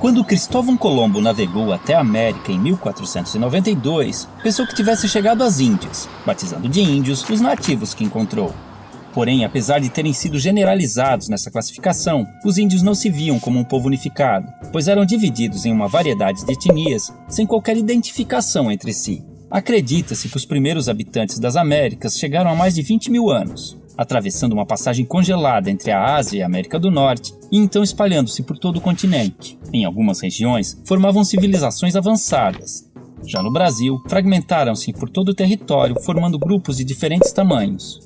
Quando Cristóvão Colombo navegou até a América em 1492, pensou que tivesse chegado às Índias, batizando de índios os nativos que encontrou. Porém, apesar de terem sido generalizados nessa classificação, os índios não se viam como um povo unificado, pois eram divididos em uma variedade de etnias sem qualquer identificação entre si. Acredita-se que os primeiros habitantes das Américas chegaram há mais de 20 mil anos, atravessando uma passagem congelada entre a Ásia e a América do Norte e então espalhando-se por todo o continente. Em algumas regiões, formavam civilizações avançadas. Já no Brasil, fragmentaram-se por todo o território, formando grupos de diferentes tamanhos.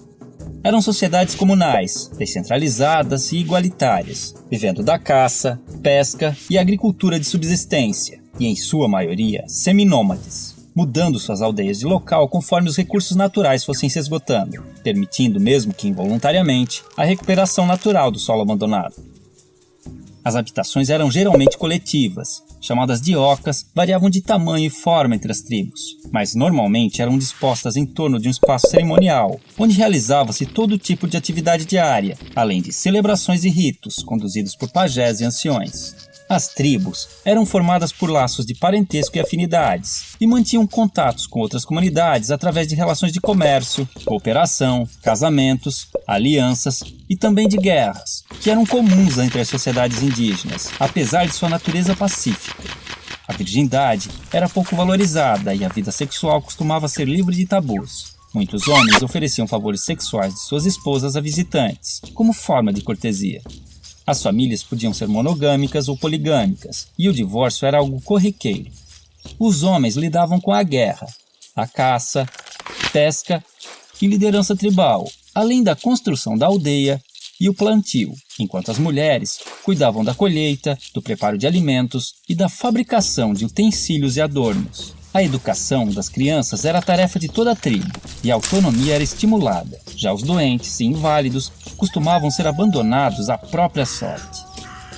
Eram sociedades comunais, descentralizadas e igualitárias, vivendo da caça, pesca e agricultura de subsistência, e em sua maioria seminômades, mudando suas aldeias de local conforme os recursos naturais fossem se esgotando, permitindo, mesmo que involuntariamente, a recuperação natural do solo abandonado. As habitações eram geralmente coletivas, chamadas de ocas, variavam de tamanho e forma entre as tribos, mas normalmente eram dispostas em torno de um espaço cerimonial, onde realizava-se todo tipo de atividade diária, além de celebrações e ritos conduzidos por pajés e anciões. As tribos eram formadas por laços de parentesco e afinidades, e mantinham contatos com outras comunidades através de relações de comércio, cooperação, casamentos, alianças e também de guerras, que eram comuns entre as sociedades indígenas, apesar de sua natureza pacífica. A virgindade era pouco valorizada e a vida sexual costumava ser livre de tabus. Muitos homens ofereciam favores sexuais de suas esposas a visitantes, como forma de cortesia. As famílias podiam ser monogâmicas ou poligâmicas, e o divórcio era algo corriqueiro. Os homens lidavam com a guerra, a caça, pesca e liderança tribal, além da construção da aldeia e o plantio, enquanto as mulheres cuidavam da colheita, do preparo de alimentos e da fabricação de utensílios e adornos. A educação das crianças era a tarefa de toda a tribo, e a autonomia era estimulada. Já os doentes e inválidos costumavam ser abandonados à própria sorte.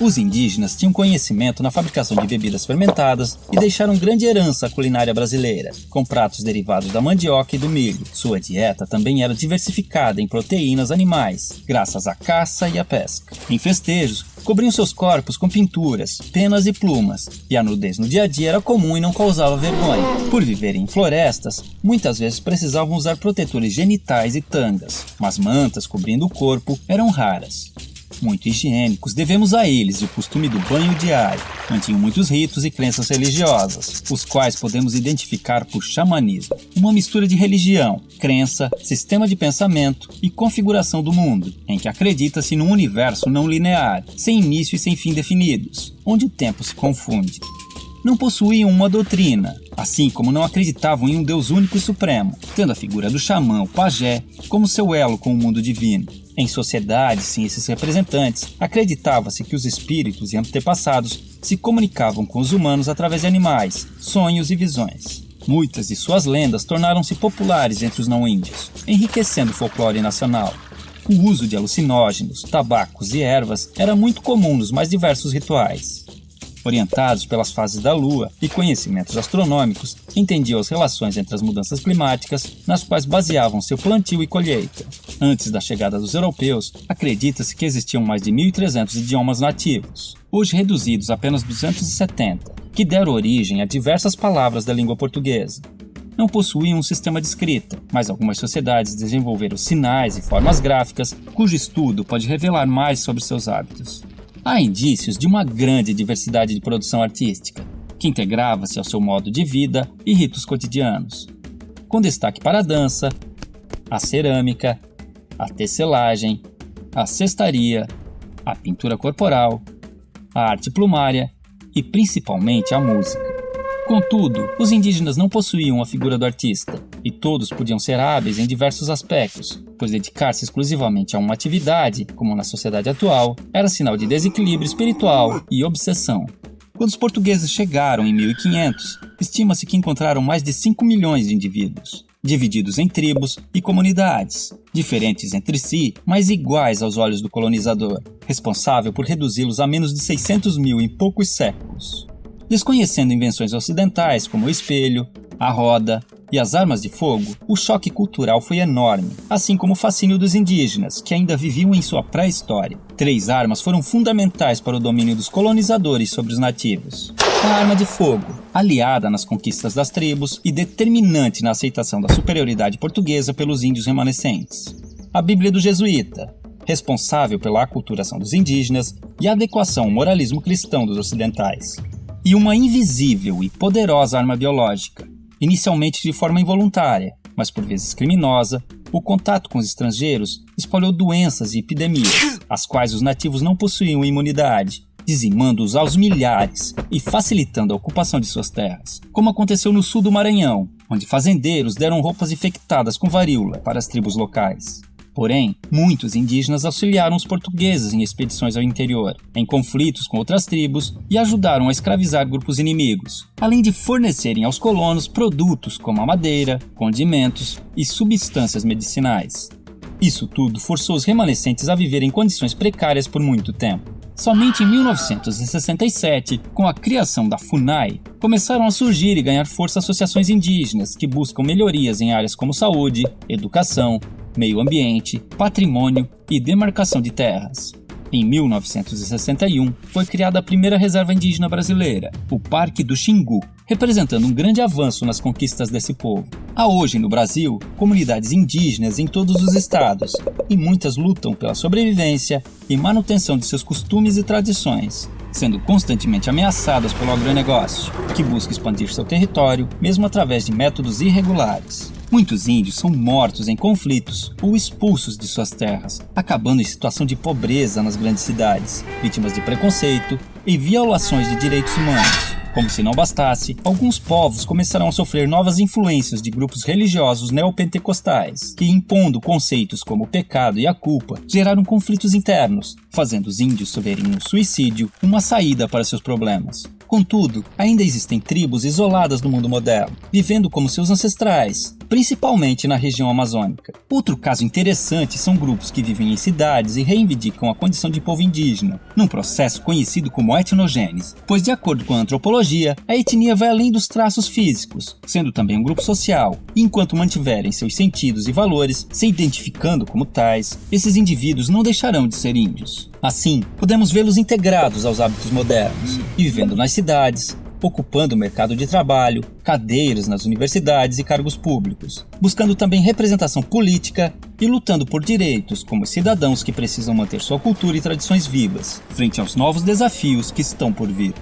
Os indígenas tinham conhecimento na fabricação de bebidas fermentadas e deixaram grande herança à culinária brasileira, com pratos derivados da mandioca e do milho. Sua dieta também era diversificada em proteínas animais, graças à caça e à pesca. Em festejos, cobriam seus corpos com pinturas, penas e plumas, e a nudez no dia a dia era comum e não causava vergonha. Por viverem em florestas, muitas vezes precisavam usar protetores genitais e tangas, mas mantas cobrindo o corpo eram raras. Muito higiênicos, devemos a eles o costume do banho diário. Mantinham muitos ritos e crenças religiosas, os quais podemos identificar por xamanismo, uma mistura de religião, crença, sistema de pensamento e configuração do mundo, em que acredita-se num universo não linear, sem início e sem fim definidos, onde o tempo se confunde. Não possuíam uma doutrina, assim como não acreditavam em um Deus único e supremo, tendo a figura do xamã, o pajé, como seu elo com o mundo divino. Em sociedades sem esses representantes, acreditava-se que os espíritos e antepassados se comunicavam com os humanos através de animais, sonhos e visões. Muitas de suas lendas tornaram-se populares entre os não-índios, enriquecendo o folclore nacional. O uso de alucinógenos, tabacos e ervas era muito comum nos mais diversos rituais. Orientados pelas fases da lua e conhecimentos astronômicos, entendiam as relações entre as mudanças climáticas, nas quais baseavam seu plantio e colheita. Antes da chegada dos europeus, acredita-se que existiam mais de 1.300 idiomas nativos, hoje reduzidos a apenas 270, que deram origem a diversas palavras da língua portuguesa. Não possuíam um sistema de escrita, mas algumas sociedades desenvolveram sinais e formas gráficas, cujo estudo pode revelar mais sobre seus hábitos. Há indícios de uma grande diversidade de produção artística, que integrava-se ao seu modo de vida e ritos cotidianos, com destaque para a dança, a cerâmica, a tecelagem, a cestaria, a pintura corporal, a arte plumária e principalmente a música. Contudo, os indígenas não possuíam a figura do artista, e todos podiam ser hábeis em diversos aspectos, pois dedicar-se exclusivamente a uma atividade, como na sociedade atual, era sinal de desequilíbrio espiritual e obsessão. Quando os portugueses chegaram em 1500, estima-se que encontraram mais de 5 milhões de indivíduos, divididos em tribos e comunidades, diferentes entre si, mas iguais aos olhos do colonizador, responsável por reduzi-los a menos de 600 mil em poucos séculos. Desconhecendo invenções ocidentais como o espelho, a roda, e as armas de fogo, o choque cultural foi enorme, assim como o fascínio dos indígenas, que ainda viviam em sua pré-história. 3 armas foram fundamentais para o domínio dos colonizadores sobre os nativos. A arma de fogo, aliada nas conquistas das tribos e determinante na aceitação da superioridade portuguesa pelos índios remanescentes. A Bíblia do Jesuíta, responsável pela aculturação dos indígenas e a adequação ao moralismo cristão dos ocidentais. E uma invisível e poderosa arma biológica, inicialmente de forma involuntária, mas por vezes criminosa, o contato com os estrangeiros espalhou doenças e epidemias, às quais os nativos não possuíam imunidade, dizimando-os aos milhares e facilitando a ocupação de suas terras, como aconteceu no sul do Maranhão, onde fazendeiros deram roupas infectadas com varíola para as tribos locais. Porém, muitos indígenas auxiliaram os portugueses em expedições ao interior, em conflitos com outras tribos e ajudaram a escravizar grupos inimigos, além de fornecerem aos colonos produtos como a madeira, condimentos e substâncias medicinais. Isso tudo forçou os remanescentes a viver em condições precárias por muito tempo. Somente em 1967, com a criação da FUNAI, começaram a surgir e ganhar força associações indígenas que buscam melhorias em áreas como saúde, educação, meio ambiente, patrimônio e demarcação de terras. Em 1961, foi criada a primeira reserva indígena brasileira, o Parque do Xingu, representando um grande avanço nas conquistas desse povo. Há hoje no Brasil comunidades indígenas em todos os estados, e muitas lutam pela sobrevivência e manutenção de seus costumes e tradições, sendo constantemente ameaçadas pelo agronegócio, que busca expandir seu território, mesmo através de métodos irregulares. Muitos índios são mortos em conflitos ou expulsos de suas terras, acabando em situação de pobreza nas grandes cidades, vítimas de preconceito e violações de direitos humanos. Como se não bastasse, alguns povos começaram a sofrer novas influências de grupos religiosos neopentecostais, que, impondo conceitos como o pecado e a culpa, geraram conflitos internos, fazendo os índios verem no suicídio uma saída para seus problemas. Contudo, ainda existem tribos isoladas no mundo moderno, vivendo como seus ancestrais, principalmente na região amazônica. Outro caso interessante são grupos que vivem em cidades e reivindicam a condição de povo indígena, num processo conhecido como etnogênese, pois, de acordo com a antropologia, a etnia vai além dos traços físicos, sendo também um grupo social, e enquanto mantiverem seus sentidos e valores, se identificando como tais, esses indivíduos não deixarão de ser índios. Assim, podemos vê-los integrados aos hábitos modernos, e vivendo nas cidades, ocupando o mercado de trabalho, cadeiras nas universidades e cargos públicos, buscando também representação política e lutando por direitos como cidadãos que precisam manter sua cultura e tradições vivas, frente aos novos desafios que estão por vir.